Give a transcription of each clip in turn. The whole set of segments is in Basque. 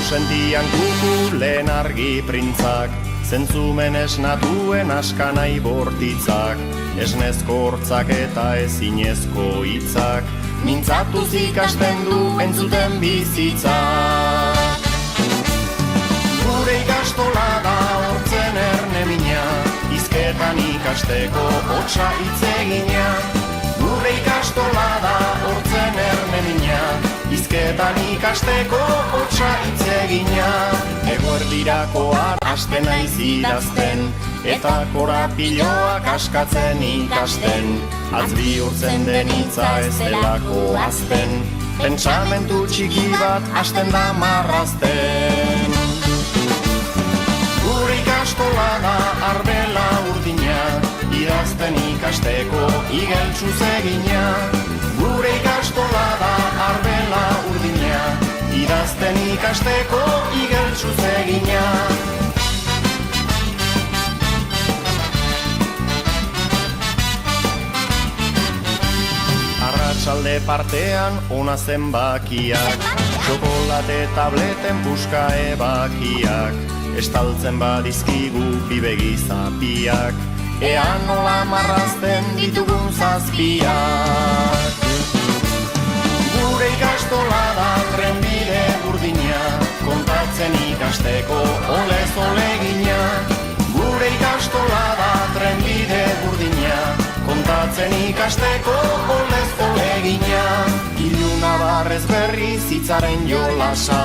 sentian kukulen argi printzak, zentzumen esnatuen askanai bortitzak, esnezko hortzak eta ezinezko hitzak, mintzatuz ikasten du entzuten bizitzak. Gure ikastola da hortzen erne mina, hizketan ikasteko hotsa hitz egina. Gure ikastola da hortzen erne mina, hizketan ikasteko hotsa hitz egina. Eguerdirakoan hasten naiz idazten, eta korapiloak askatzen ikasten. Atz bihurtzen den hitza ez delako azten, pentsamentu txiki bat hasten da marrazten. Gure ikastola da arbela urdina, idazten ikasteko igeltsuz egina. Gure ikastola da arbela urdina, idazten ikasteko igeltsuz egina. Arratsalde partean ona zenbakiak, txokolate tableten puska ebakiak, estaltzen badizkigu bibegi zapiak, ea nola marrazten ditugun zazpiak. Gure ikastola da trenbide burdina, kontatzen ikasteko olez olegina. Gure ikastola da trenbide burdina, kontatzen ikasteko olez olegina. Iluna barrez berriz hitzaren jolasa,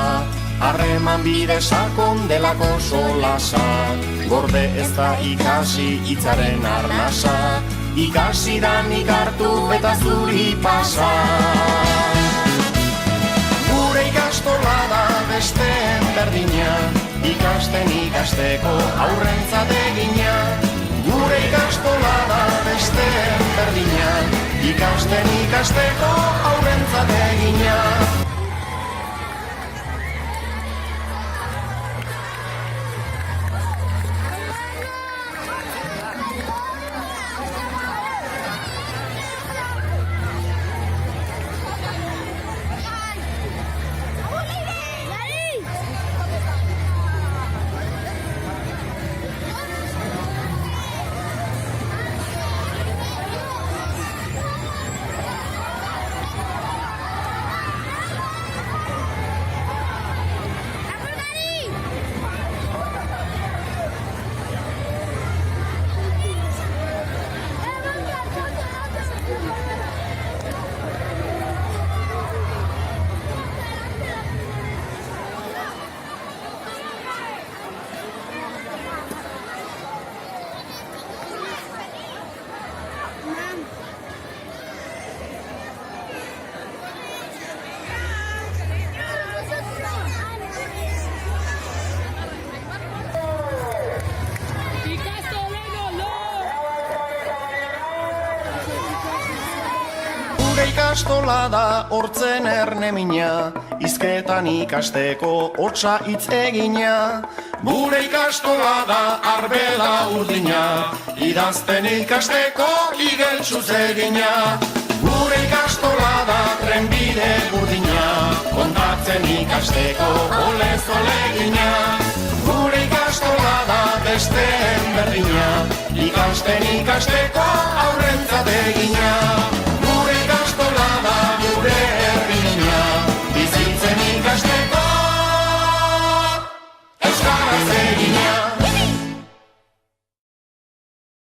harreman bide sakon delako solasa. Gorde ez da ikasi hitzaren arnasa, ikasi dan ikartu eta zuri pasa. Gure ikastola da besteen berdina, ikasten ikasteko aurrentzat egina. Gure ikastola da besteen berdina, ikasten ikasteko aurrentzat egina. Gure ikastola da hortzen erne mina, hizketan ikasteko hotsa hitz egina. Gure ikastola da arbela urdina, idazten ikasteko igeltsuz egina. Gure ikastola da trenbide burdina, kontatzen ikasteko olez olegina. Gure ikastola da besteen berdina, ikasten ikasteko